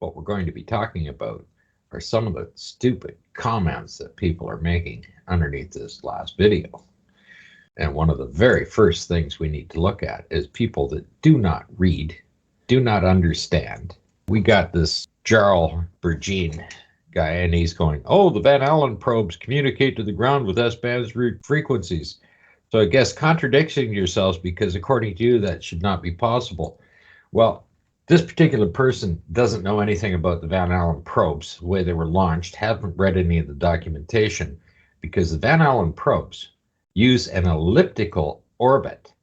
What we're going to be talking about are some of the stupid comments that people are making underneath this last video. And one of the very first things we need to look at is people that do not read, do not understand. We got this Jarl Bergine guy, and he's going, oh, the Van Allen probes communicate to the ground with S-band frequencies. So I guess contradicting yourselves, because according to you, that should not be possible. Well, this particular person doesn't know anything about the Van Allen probes, the way they were launched, haven't read any of the documentation, because the Van Allen probes use an elliptical orbit,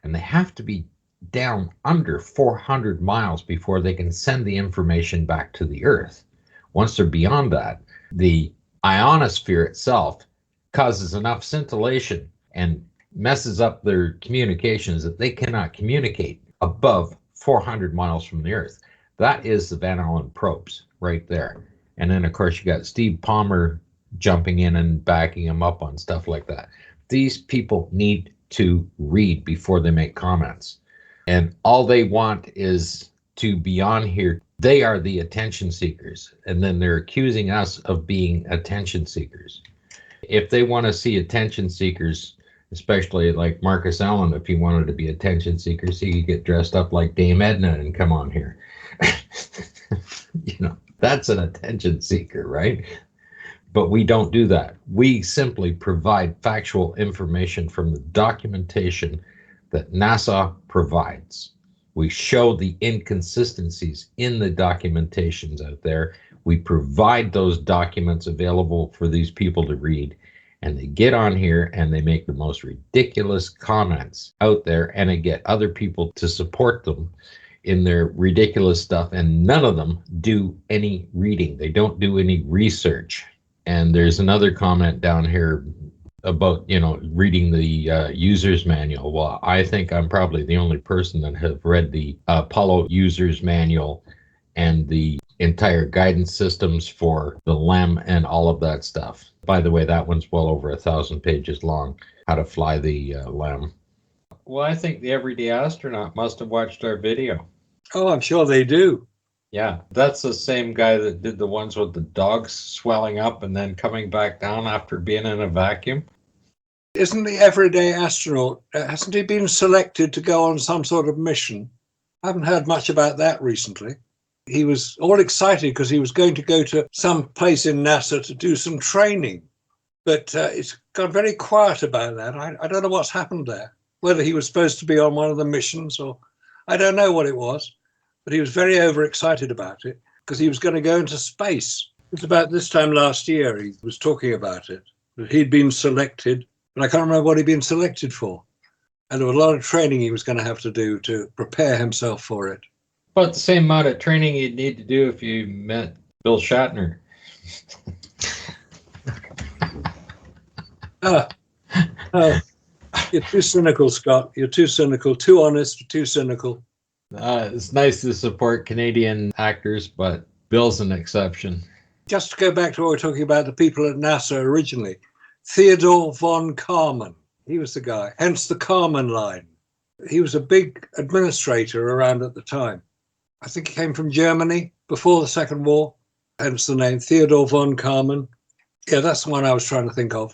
and they have to be down under 400 miles before they can send the information back to the Earth. Once they're beyond that, the ionosphere itself causes enough scintillation and messes up their communications that they cannot communicate above 400 miles from the Earth. That is the Van Allen probes right there. And then, of course, you got Steve Palmer jumping in and backing him up on stuff like that. These people need to read before they make comments. And all they want is to be on here. They are the attention seekers. And then they're accusing us of being attention seekers. If they want to see attention seekers, especially like Marcus Allen, if he wanted to be attention seekers, he could get dressed up like Dame Edna and come on here. You know, that's an attention seeker, right? But we don't do that. We simply provide factual information from the documentation that NASA provides. We show the inconsistencies in the documentations out there. We provide those documents available for these people to read, and they get on here and they make the most ridiculous comments out there, and they get other people to support them in their ridiculous stuff, and none of them do any reading. They don't do any research. And there's another comment down here about, you know, reading the user's manual. Well, I think I'm probably the only person that have read the Apollo user's manual and the entire guidance systems for the LEM and all of that stuff. By the way, that one's well over 1,000 pages long, how to fly the LEM. Well, I think the everyday astronaut must have watched our video. Oh, I'm sure they do. Yeah, that's the same guy that did the ones with the dogs swelling up and then coming back down after being in a vacuum. Isn't the everyday astronaut, hasn't he been selected to go on some sort of mission? I haven't heard much about that recently. He was all excited because he was going to go to some place in NASA to do some training. But it's gone very quiet about that. I don't know what's happened there, whether he was supposed to be on one of the missions or I don't know what it was. But he was very overexcited about it because he was going to go into space. It was about this time last year he was talking about it. He'd been selected, but I can't remember what he'd been selected for. And there was a lot of training he was going to have to do to prepare himself for it. About the same amount of training you'd need to do if you met Bill Shatner. You're too cynical, Scott. You're too cynical, too honest, too cynical. It's nice to support Canadian actors, but Bill's an exception. Just to go back to what we were talking about, the people at NASA originally, Theodore von Karman, he was the guy, hence the Karman line. He was a big administrator around at the time. I think he came from Germany before the Second War, hence the name Theodore von Karman. Yeah, that's the one I was trying to think of.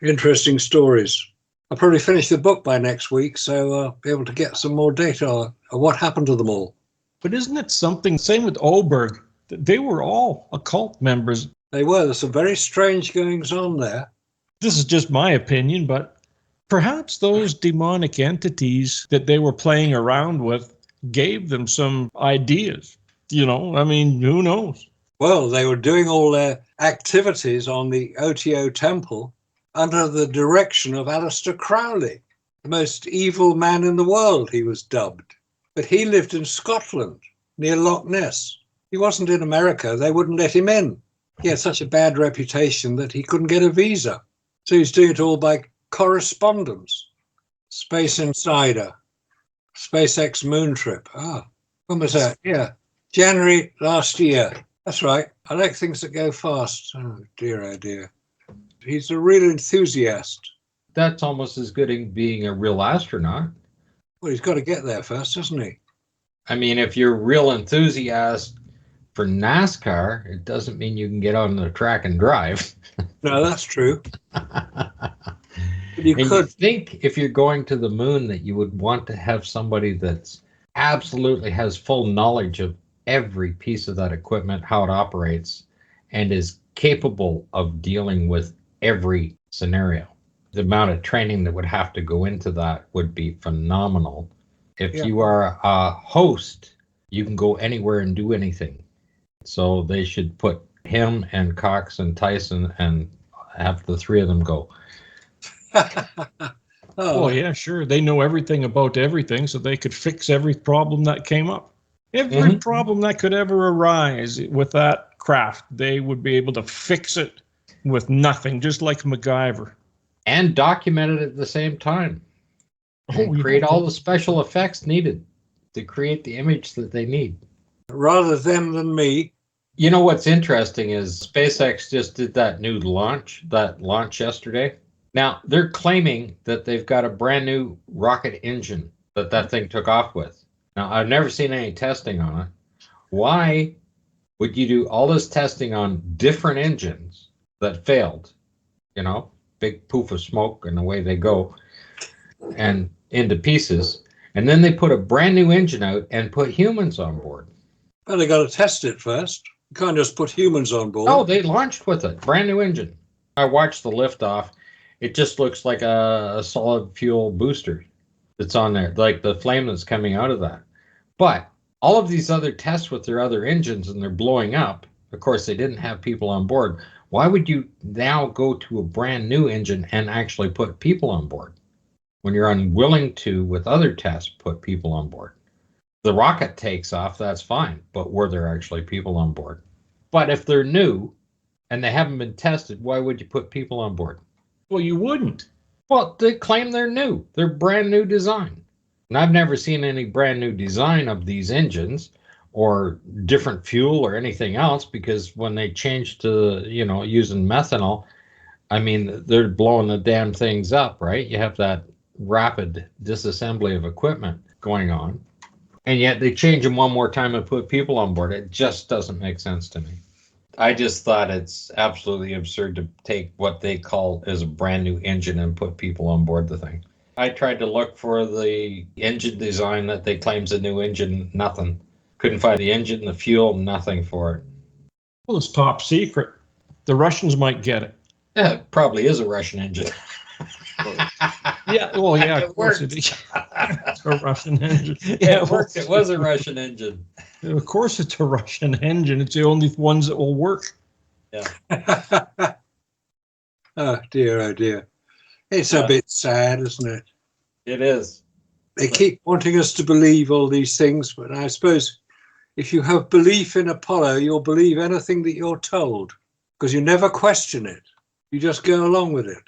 Interesting stories. I'll probably finish the book by next week, so I'll be able to get some more data on what happened to them all. But isn't it something, same with Oberg, they were all occult members. They were. There's some very strange goings on there. This is just my opinion, but perhaps those demonic entities that they were playing around with gave them some ideas. You know, I mean, who knows? Well, they were doing all their activities on the OTO temple under the direction of Aleister Crowley, the most evil man in the world, he was dubbed. But he lived in Scotland, near Loch Ness. He wasn't in America. They wouldn't let him in. He had such a bad reputation that he couldn't get a visa. So he's doing it all by correspondence. Space Insider, SpaceX moon trip. When was that? Yeah, January last year. That's right. I like things that go fast. Oh dear. He's a real enthusiast. That's almost as good as being a real astronaut. Well, he's got to get there first, hasn't he? I mean, if you're a real enthusiast for NASCAR, it doesn't mean you can get on the track and drive. No, that's true. But you And could. you think if you're going to the moon that you would want to have somebody that's absolutely has full knowledge of every piece of that equipment, how it operates, and is capable of dealing with every scenario. The amount of training that would have to go into that would be phenomenal. If you are a host, you can go anywhere and do anything. So they should put him and Cox and Tyson and have the three of them go. Oh, yeah, sure. They know everything about everything, so they could fix every problem that came up. Every problem that could ever arise with that craft, they would be able to fix it with nothing, just like MacGyver. And document it at the same time. And create all the special effects needed to create the image that they need. Rather them than me. You know what's interesting is SpaceX just did that new launch yesterday. Now, they're claiming that they've got a brand new rocket engine that thing took off with. Now, I've never seen any testing on it. Why would you do all this testing on different engines that failed? You know, big poof of smoke and away they go and into pieces. And then they put a brand new engine out and put humans on board. Well, they got to test it first. You can't just put humans on board. Oh, they launched with it. Brand new engine. I watched the liftoff. It just looks like a solid fuel booster that's on there, like the flame that's coming out of that. But all of these other tests with their other engines and they're blowing up, of course, they didn't have people on board. Why would you now go to a brand new engine and actually put people on board when you're unwilling to, with other tests, put people on board? The rocket takes off, that's fine, but were there actually people on board? But if they're new and they haven't been tested, why would you put people on board? Well, you wouldn't. Well, they claim they're new. They're brand new design. And I've never seen any brand new design of these engines or different fuel or anything else, because when they changed to, using methanol, I mean, they're blowing the damn things up, right? You have that rapid disassembly of equipment going on. And yet they change them one more time and put people on board. It just doesn't make sense to me. I just thought it's absolutely absurd to take what they call as a brand new engine and put people on board the thing. I tried to look for the engine design that they claim's a new engine, nothing. Couldn't find the engine, the fuel, nothing for it. Well, it's top secret. The Russians might get it. Yeah, it probably is a Russian engine. Yeah, well, yeah, It of course worked. it is. It's a Russian engine. Yeah, it worked. It was a Russian engine. Of course it's a Russian engine. It's the only ones that will work. Yeah. Oh dear. It's a bit sad, isn't it? It is. They keep wanting us to believe all these things, but I suppose if you have belief in Apollo, you'll believe anything that you're told, because you never question it. You just go along with it.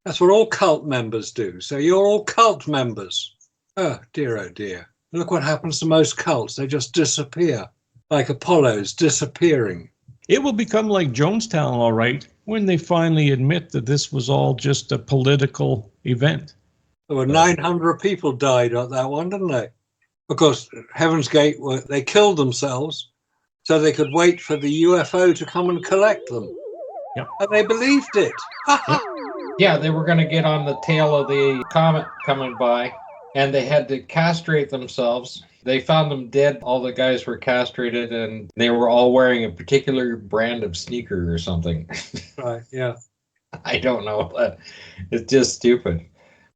That's what all cult members do. So you're all cult members. Oh dear. Look what happens to most cults. They just disappear, like Apollo's disappearing. It will become like Jonestown, all right, when they finally admit that this was all just a political event. There were 900 people died at that one, didn't they? Of course, Heaven's Gate, they killed themselves so they could wait for the UFO to come and collect them. Yep. And they believed it. Yeah, they were going to get on the tail of the comet coming by, and they had to castrate themselves. They found them dead. All the guys were castrated, and they were all wearing a particular brand of sneaker or something. Right, yeah. I don't know. It's just stupid.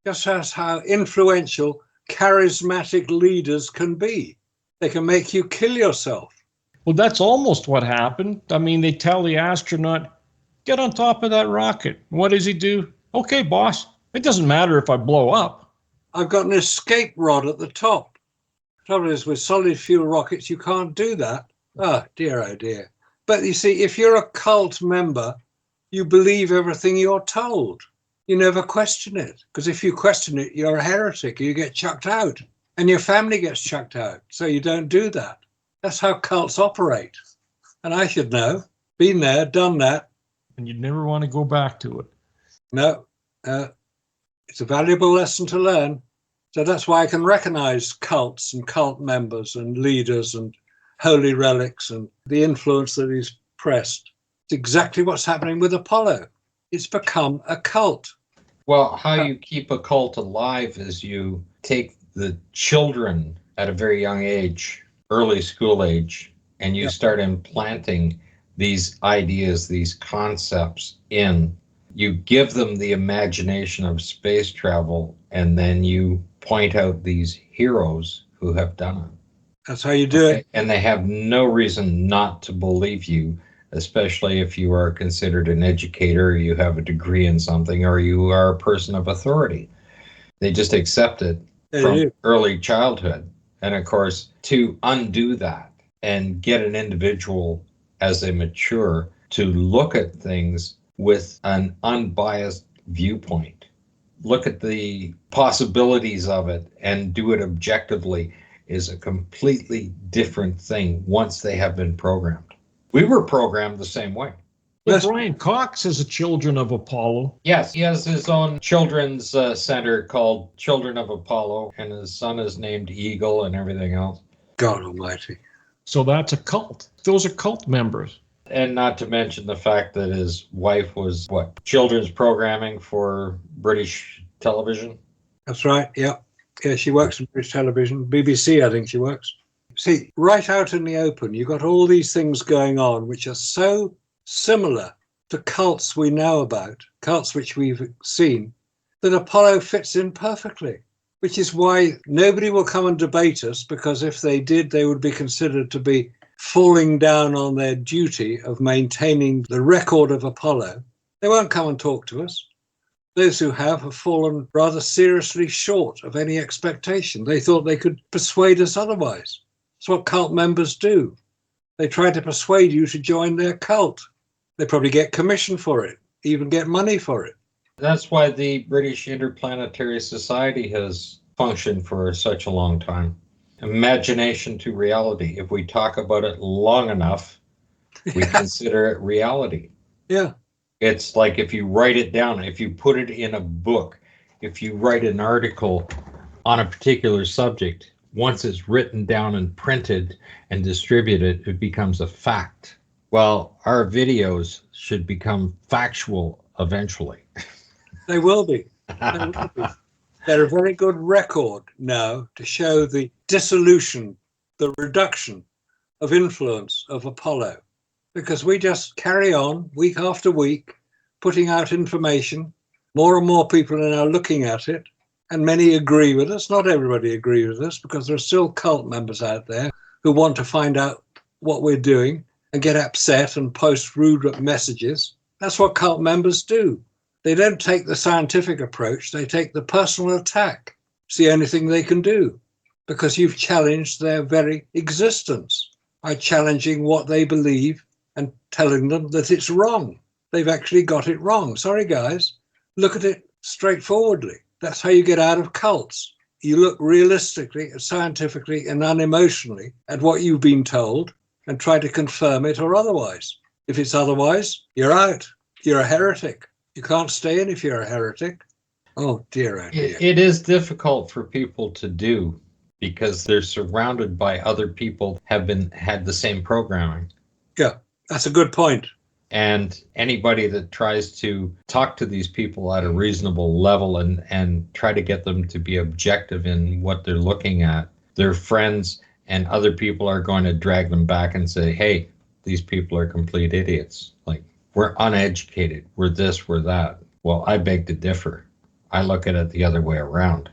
Just that's how influential, charismatic leaders can be. They can make you kill yourself. Well, that's almost what happened. I mean, they tell the astronaut, get on top of that rocket. What does he do? Okay, boss. It doesn't matter if I blow up. I've got an escape rod at the top. The trouble is, with solid fuel rockets, you can't do that. Oh dear. But you see, if you're a cult member, you believe everything you're told. You never question it, because if you question it, you're a heretic. You get chucked out, and your family gets chucked out. So you don't do that. That's how cults operate. And I should know. Been there, done that. And you'd never want to go back to it. No, it's a valuable lesson to learn. So that's why I can recognize cults and cult members and leaders and holy relics and the influence that is pressed. It's exactly what's happening with Apollo. It's become a cult. Well, how you keep a cult alive is you take the children at a very young age, early school age, and you start implanting these ideas, these concepts in. You give them the imagination of space travel, and then you point out these heroes who have done it. That's how you do it. And they have no reason not to believe you, especially if you are considered an educator, or you have a degree in something, or you are a person of authority. They just accept it from early childhood. And of course, to undo that and get an individual as they mature to look at things with an unbiased viewpoint, look at the possibilities of it and do it objectively, is a completely different thing once they have been programmed. We were programmed the same way. Well, Brian Cox is a Children of Apollo. Yes, he has his own children's center called Children of Apollo, and his son is named Eagle and everything else. God almighty. So that's a cult. Those are cult members. And not to mention the fact that his wife was, children's programming for British television? That's right, yeah. Yeah, she works in British television. BBC, I think she works. See, right out in the open, you've got all these things going on which are so similar to cults we know about, cults which we've seen, that Apollo fits in perfectly, which is why nobody will come and debate us, because if they did, they would be considered to be falling down on their duty of maintaining the record of Apollo. They won't come and talk to us. Those who have fallen rather seriously short of any expectation. They thought they could persuade us otherwise. That's what cult members do. They try to persuade you to join their cult. They probably get commission for it, even get money for it. That's why the British Interplanetary Society has functioned for such a long time. Imagination to reality. If we talk about it long enough, we consider it reality. Yeah. It's like if you write it down, if you put it in a book, if you write an article on a particular subject, once it's written down and printed and distributed, it becomes a fact. Well, our videos should become factual eventually. They will be. They will be. They're a very good record now to show the dissolution, the reduction of influence of Apollo. Because we just carry on week after week, putting out information. More and more people are now looking at it, and many agree with us. Not everybody agrees with us, because there are still cult members out there who want to find out what we're doing and get upset and post rude messages. That's what cult members do. They don't take the scientific approach, they take the personal attack. It's the only thing they can do, because you've challenged their very existence by challenging what they believe and telling them that it's wrong. They've actually got it wrong. Sorry, guys. Look at it straightforwardly. That's how you get out of cults. You look realistically, scientifically, and unemotionally at what you've been told and try to confirm it or otherwise. If it's otherwise, you're out. You're a heretic. You can't stay in if you're a heretic. Oh, dear, oh dear. It is difficult for people to do because they're surrounded by other people have had the same programming. Yeah, that's a good point. And anybody that tries to talk to these people at a reasonable level and try to get them to be objective in what they're looking at, their friends and other people are going to drag them back and say, hey, these people are complete idiots. Like, we're uneducated, we're this, we're that. Well, I beg to differ. I look at it the other way around.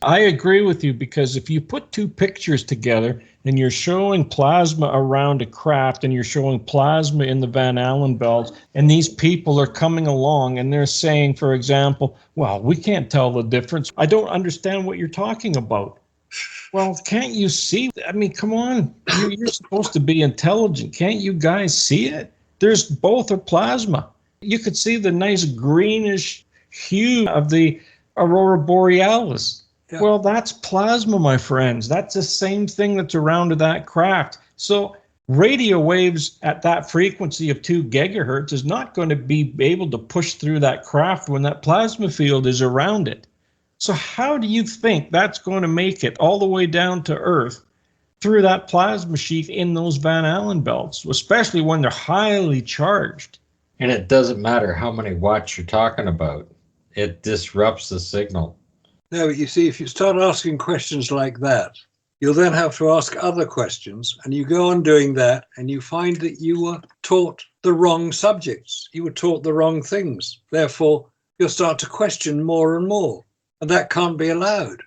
I agree with you, because if you put two pictures together and you're showing plasma around a craft and you're showing plasma in the Van Allen belts, and these people are coming along and they're saying, for example, well, we can't tell the difference. I don't understand what you're talking about. Well, can't you see? I mean, come on. You're supposed to be intelligent. Can't you guys see it? There's both are plasma. You could see the nice greenish hue of the aurora borealis. Yeah. Well, that's plasma, my friends. That's the same thing that's around that craft. So radio waves at that frequency of 2 gigahertz is not going to be able to push through that craft when that plasma field is around it. So how do you think that's going to make it all the way down to Earth through that plasma sheet in those Van Allen belts, especially when they're highly charged. And it doesn't matter how many watts you're talking about. It disrupts the signal. No, but you see, if you start asking questions like that, you'll then have to ask other questions, and you go on doing that, and you find that you were taught the wrong subjects. You were taught the wrong things. Therefore, you'll start to question more and more, and that can't be allowed.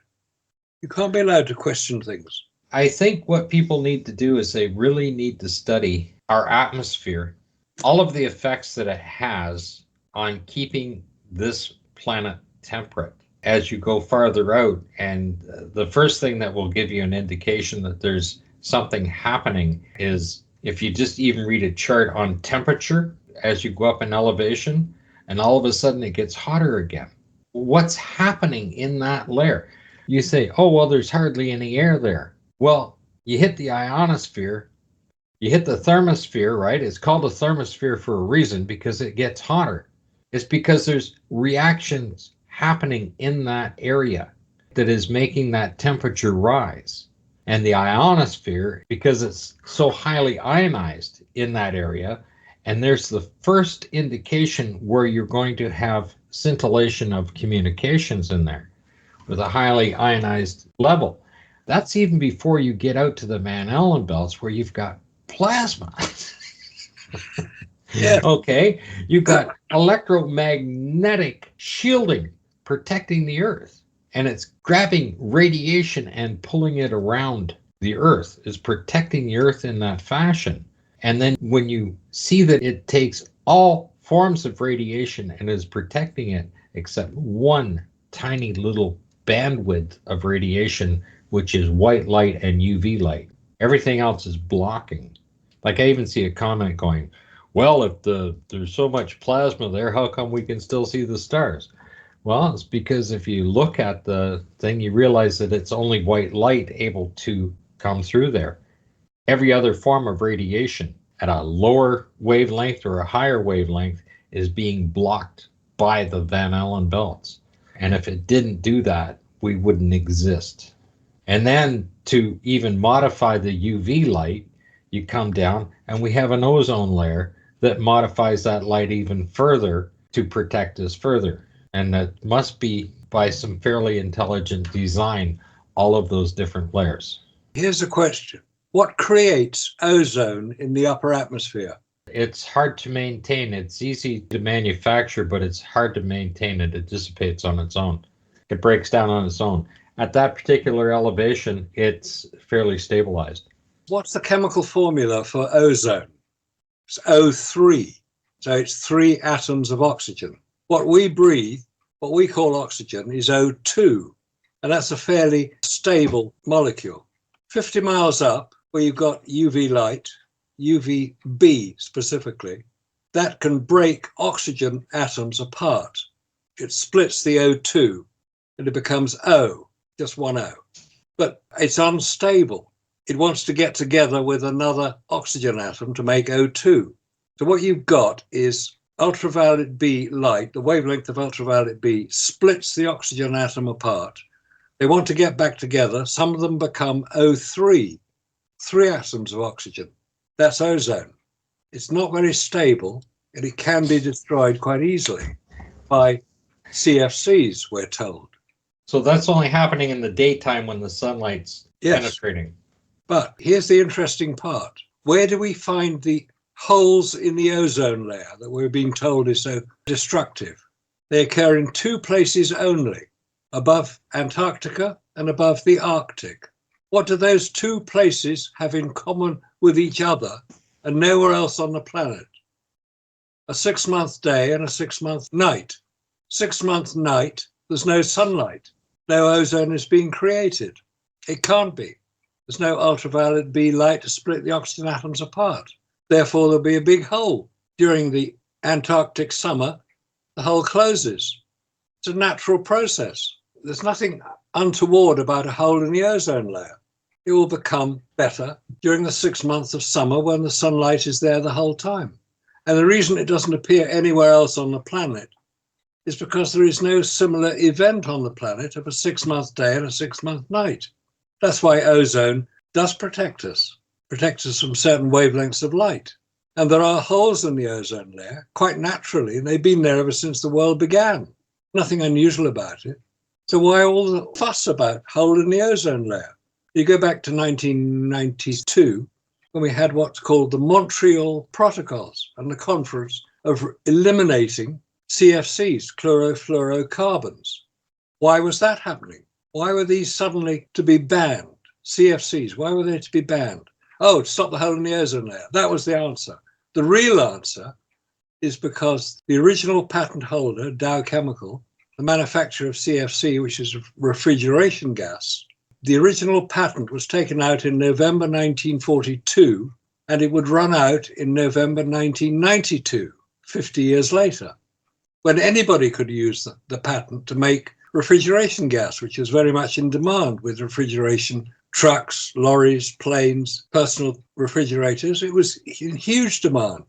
You can't be allowed to question things. I think what people need to do is they really need to study our atmosphere, all of the effects that it has on keeping this planet temperate as you go farther out. And the first thing that will give you an indication that there's something happening is if you just even read a chart on temperature as you go up in elevation, and all of a sudden it gets hotter again. What's happening in that layer? You say, oh, well, there's hardly any air there. Well, you hit the ionosphere, you hit the thermosphere, right? It's called a thermosphere for a reason, because it gets hotter. It's because there's reactions happening in that area that is making that temperature rise. And the ionosphere, because it's so highly ionized in that area, and there's the first indication where you're going to have scintillation of communications in there with a highly ionized level. That's even before you get out to the Van Allen belts where you've got plasma. Yeah. Okay, you've got electromagnetic shielding protecting the Earth, and it's grabbing radiation and pulling it around the Earth. It's protecting the Earth in that fashion. And then when you see that it takes all forms of radiation and is protecting it except one tiny little bandwidth of radiation, which is white light and UV light. Everything else is blocking. Like I even see a comment going, well, if there's so much plasma there, how come we can still see the stars? Well, it's because if you look at the thing, you realize that it's only white light able to come through there. Every other form of radiation at a lower wavelength or a higher wavelength is being blocked by the Van Allen belts. And if it didn't do that, we wouldn't exist. And then to even modify the UV light, you come down and we have an ozone layer that modifies that light even further to protect us further. And that must be by some fairly intelligent design, all of those different layers. Here's a question. What creates ozone in the upper atmosphere? It's hard to maintain. It's easy to manufacture, but it's hard to maintain it. It dissipates on its own. It breaks down on its own. At that particular elevation, it's fairly stabilized. What's the chemical formula for ozone? It's O3. So it's 3 atoms of oxygen. What we breathe, what we call oxygen, is O2. And that's a fairly stable molecule. 50 miles up, where you've got UV light, UVB specifically, that can break oxygen atoms apart. It splits the O2 and it becomes O, just one O. But it's unstable. It wants to get together with another oxygen atom to make O2. So what you've got is ultraviolet B light, the wavelength of ultraviolet B splits the oxygen atom apart. They want to get back together. Some of them become O3, 3 atoms of oxygen. That's ozone. It's not very stable, and it can be destroyed quite easily by CFCs, we're told. So that's only happening in the daytime when the sunlight's Yes. penetrating. But here's the interesting part. Where do we find the holes in the ozone layer that we're being told is so destructive? They occur in 2 places only, above Antarctica and above the Arctic. What do those 2 places have in common with each other and nowhere else on the planet? A 6-month day and a 6-month night. 6-month night, there's no sunlight. No ozone is being created. It can't be. There's no ultraviolet B light to split the oxygen atoms apart. Therefore, there'll be a big hole. During the Antarctic summer, the hole closes. It's a natural process. There's nothing untoward about a hole in the ozone layer. It will become better during the 6 months of summer when the sunlight is there the whole time. And the reason it doesn't appear anywhere else on the planet is because there is no similar event on the planet of a 6-month day and a 6-month night. That's why ozone does protect us from certain wavelengths of light. And there are holes in the ozone layer, quite naturally, and they've been there ever since the world began. Nothing unusual about it. So why all the fuss about hole in the ozone layer? You go back to 1992, when we had what's called the Montreal Protocols and the conference of eliminating CFCs, chlorofluorocarbons. Why was that happening? Why were these suddenly to be banned? CFCs, why were they to be banned? Oh, to stop the hole in the ozone layer. That was the answer. The real answer is because the original patent holder, Dow Chemical, the manufacturer of CFC, which is refrigeration gas, the original patent was taken out in November 1942, and it would run out in November 1992, 50 years later, when anybody could use the patent to make refrigeration gas, which is very much in demand with refrigeration trucks, lorries, planes, personal refrigerators. It was in huge demand.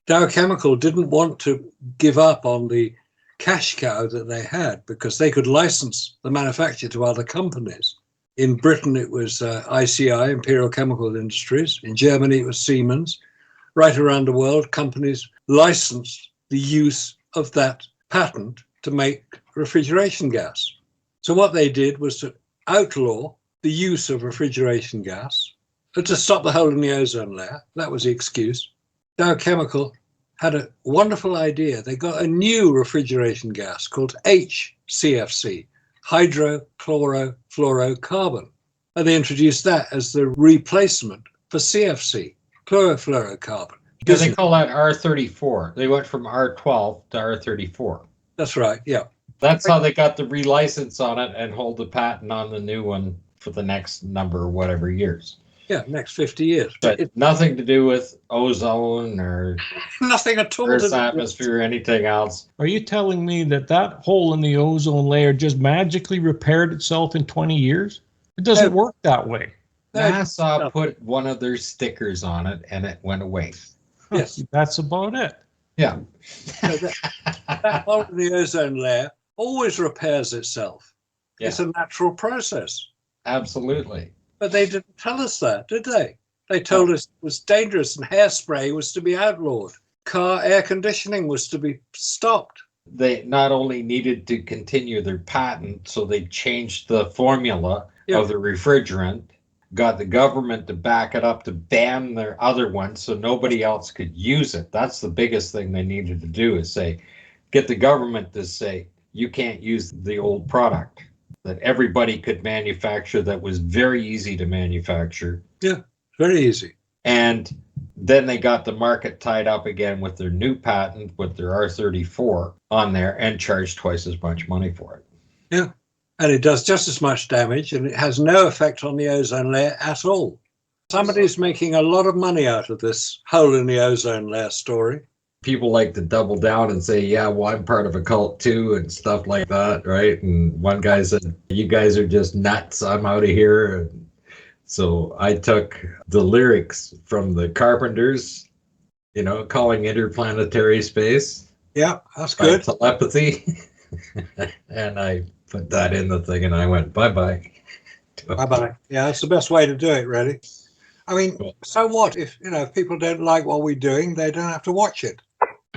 Dow Chemical didn't want to give up on the cash cow that they had because they could license the manufacture to other companies. In Britain, it was ICI, Imperial Chemical Industries. In Germany, it was Siemens. Right around the world, companies licensed the use of that patent to make refrigeration gas. So what they did was to outlaw the use of refrigeration gas to stop the hole in the ozone layer. That was the excuse. Dow Chemical had a wonderful idea. They got a new refrigeration gas called HCFC, hydrochlorofluorocarbon. And they introduced that as the replacement for CFC, chlorofluorocarbon. Yeah, they call that R34. They went from R12 to R34. That's right, yeah. That's how they got the relicense on it and hold the patent on the new one for the next number or whatever years. Yeah, next 50 years. But it's nothing to do with ozone or nothing at all. Earth's atmosphere or anything else. Are you telling me that hole in the ozone layer just magically repaired itself in 20 years? It doesn't work that way. NASA put one of their stickers on it and it went away. Yes. That's about it. Yeah. That hole in the ozone layer always repairs itself. Yeah. It's a natural process. Absolutely. But they didn't tell us that, did they? They told us it was dangerous and hairspray was to be outlawed. Car air conditioning was to be stopped. They not only needed to continue their patent, so they changed the formula of the refrigerant, got the government to back it up to ban their other ones so nobody else could use it. That's the biggest thing they needed to do, is get the government to say, you can't use the old product that everybody could manufacture, that was very easy to manufacture. Yeah, very easy. And then they got the market tied up again with their new patent, with their R34 on there, and charged twice as much money for it. Yeah, and it does just as much damage, and it has no effect on the ozone layer at all. Somebody's making a lot of money out of this hole in the ozone layer story. People like to double down and say, yeah, well, I'm part of a cult too, and stuff like that, right? And one guy said, you guys are just nuts, I'm out of here. And so I took the lyrics from the Carpenters, calling interplanetary space. Yeah, that's good. Telepathy. And I put that in the thing and I went, bye-bye. Bye-bye. Yeah, that's the best way to do it, really. I mean, so what? If people don't like what we're doing, they don't have to watch it.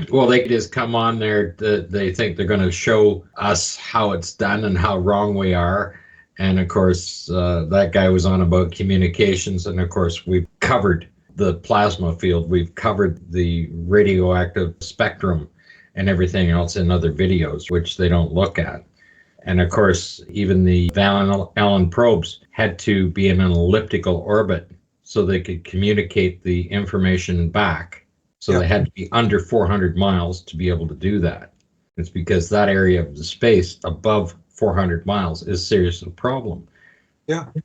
Well, they just come on there. They think they're going to show us how it's done and how wrong we are. And of course, that guy was on about communications. And of course, we've covered the plasma field. We've covered the radioactive spectrum and everything else in other videos, which they don't look at. And of course, even the Van Allen probes had to be in an elliptical orbit so they could communicate the information back. So they had to be under 400 miles to be able to do that. It's because that area of the space above 400 miles is seriously a problem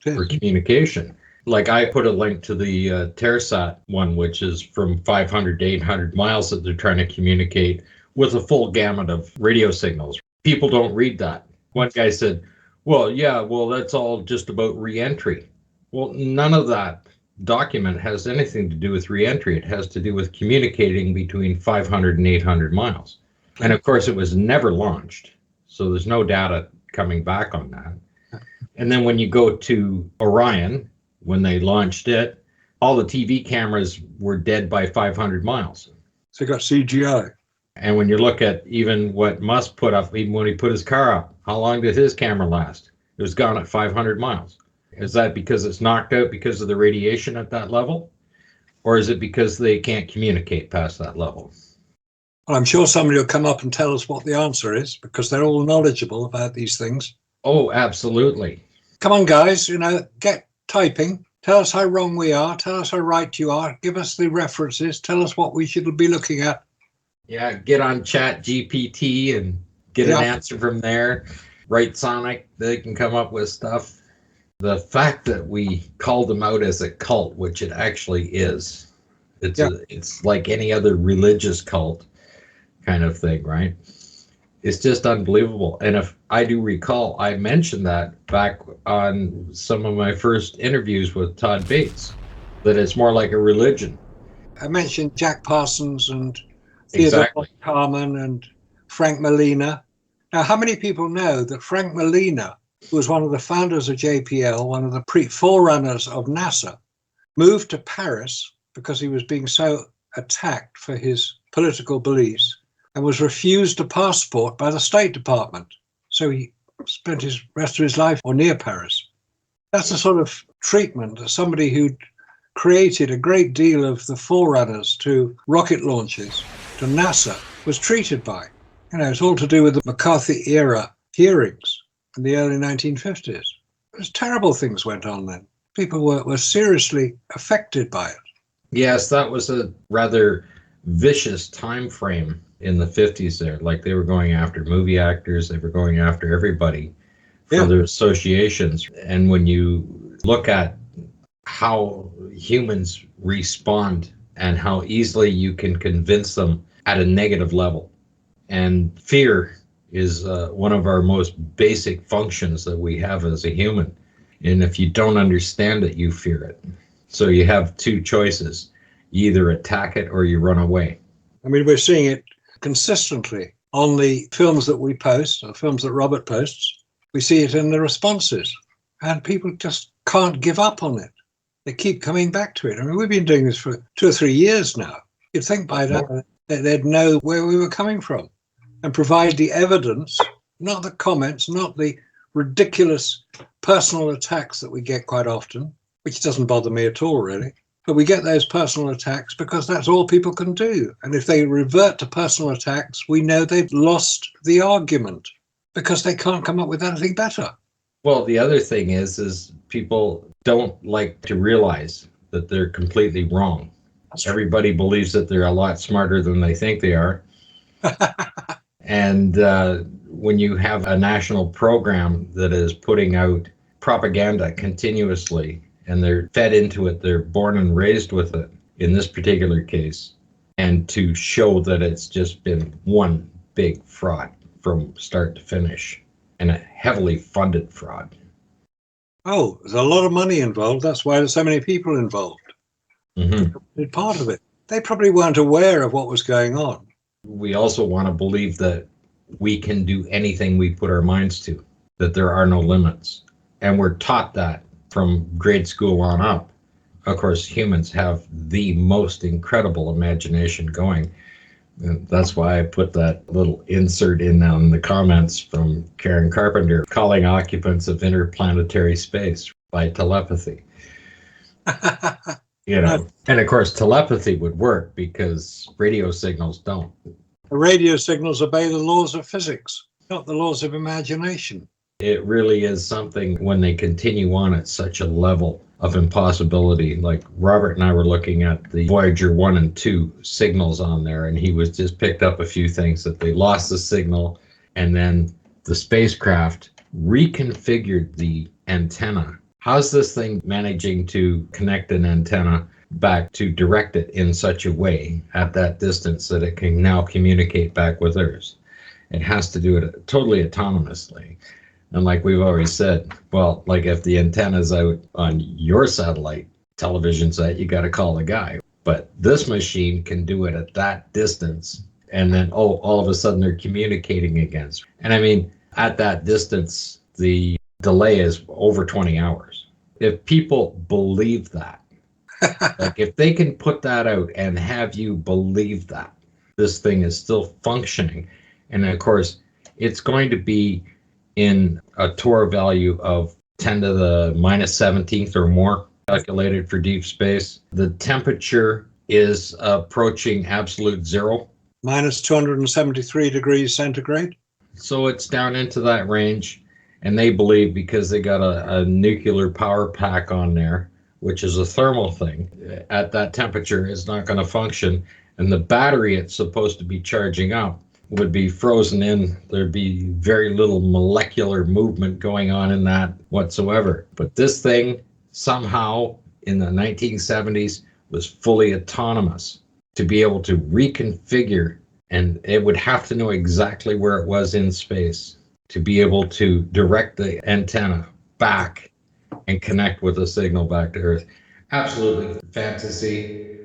for communication. Like I put a link to the Tersat one, which is from 500 to 800 miles that they're trying to communicate with a full gamut of radio signals. People don't read that. One guy said, well, that's all just about re-entry. Well, none of that document has anything to do with re-entry. It has to do with communicating between 500 and 800 miles. And of course, it was never launched. So there's no data coming back on that. And then when you go to Orion, when they launched it, all the TV cameras were dead by 500 miles. So you got CGI. And when you look at even what Musk put up, even when he put his car up, how long did his camera last? It was gone at 500 miles. Is that because it's knocked out because of the radiation at that level? Or is it because they can't communicate past that level? Well, I'm sure somebody will come up and tell us what the answer is, because they're all knowledgeable about these things. Oh, absolutely. Come on, guys, get typing. Tell us how wrong we are. Tell us how right you are. Give us the references. Tell us what we should be looking at. Yeah, get on Chat GPT and get an answer from there. Write Sonic, they can come up with stuff. The fact that we called them out as a cult, which it actually is, it's like any other religious cult kind of thing, right? It's just unbelievable. And if I do recall, I mentioned that back on some of my first interviews with Todd Bates, that it's more like a religion. I mentioned Jack Parsons and Theodore Carmen and Frank Molina. Now, how many people know that Frank Molina, who was one of the founders of JPL, one of the forerunners of NASA, moved to Paris because he was being so attacked for his political beliefs and was refused a passport by the State Department. So he spent his rest of his life or near Paris. That's the sort of treatment that somebody who'd created a great deal of the forerunners to rocket launches, to NASA, was treated by. It's all to do with the McCarthy era hearings in the early 1950s. There's terrible things went on then. People were seriously affected by it. Yes, that was a rather vicious time frame in the 50s there. Like, they were going after movie actors, they were going after everybody for their associations. And when you look at how humans respond and how easily you can convince them at a negative level, and fear is one of our most basic functions that we have as a human. And if you don't understand it, you fear it. So you have two choices. You either attack it or you run away. I mean, we're seeing it consistently on the films that we post, or films that Robert posts. We see it in the responses. And people just can't give up on it. They keep coming back to it. I mean, we've been doing this for 2 or 3 years now. You'd think by now that they'd know where we were coming from and provide the evidence, not the comments, not the ridiculous personal attacks that we get quite often, which doesn't bother me at all, really. But we get those personal attacks because that's all people can do. And if they revert to personal attacks, we know they've lost the argument because they can't come up with anything better. Well, the other thing is people don't like to realize that they're completely wrong. Everybody believes that they're a lot smarter than they think they are. And when you have a national program that is putting out propaganda continuously, and they're fed into it, they're born and raised with it in this particular case, and to show that it's just been one big fraud from start to finish, and a heavily funded fraud. Oh, there's a lot of money involved. That's why there's so many people involved. Mm-hmm. Part of it. They probably weren't aware of what was going on. We also want to believe that we can do anything we put our minds to, that there are no limits. And we're taught that from grade school on up. Of course, humans have the most incredible imagination going. And that's why I put that little insert in on the comments from Karen Carpenter, calling occupants of interplanetary space by telepathy. And of course, telepathy would work because radio signals don't. The radio signals obey the laws of physics, not the laws of imagination. It really is something when they continue on at such a level of impossibility. Like Robert and I were looking at the Voyager 1 and 2 signals on there, and he was just picked up a few things that they lost the signal, and then the spacecraft reconfigured the antenna. How's this thing managing to connect an antenna back to direct it in such a way at that distance that it can now communicate back with Earth? It has to do it totally autonomously. And like we've always said, well, like if the antenna's out on your satellite television set, you got to call the guy. But this machine can do it at that distance. And then, all of a sudden they're communicating against. And I mean, at that distance, the delay is over 20 hours. If people believe that, like if they can put that out and have you believe that this thing is still functioning, and of course it's going to be in a torr value of 10 to the minus 17th or more calculated for deep space. The temperature is approaching absolute zero. Minus 273 degrees centigrade. So it's down into that range. And they believe because they got a nuclear power pack on there, which is a thermal thing, at that temperature it's not going to function. And the battery it's supposed to be charging up would be frozen in. There'd be very little molecular movement going on in that whatsoever. But this thing somehow in the 1970s was fully autonomous to be able to reconfigure, and it would have to know exactly where it was in space to be able to direct the antenna back and connect with the signal back to Earth. Absolutely fantasy.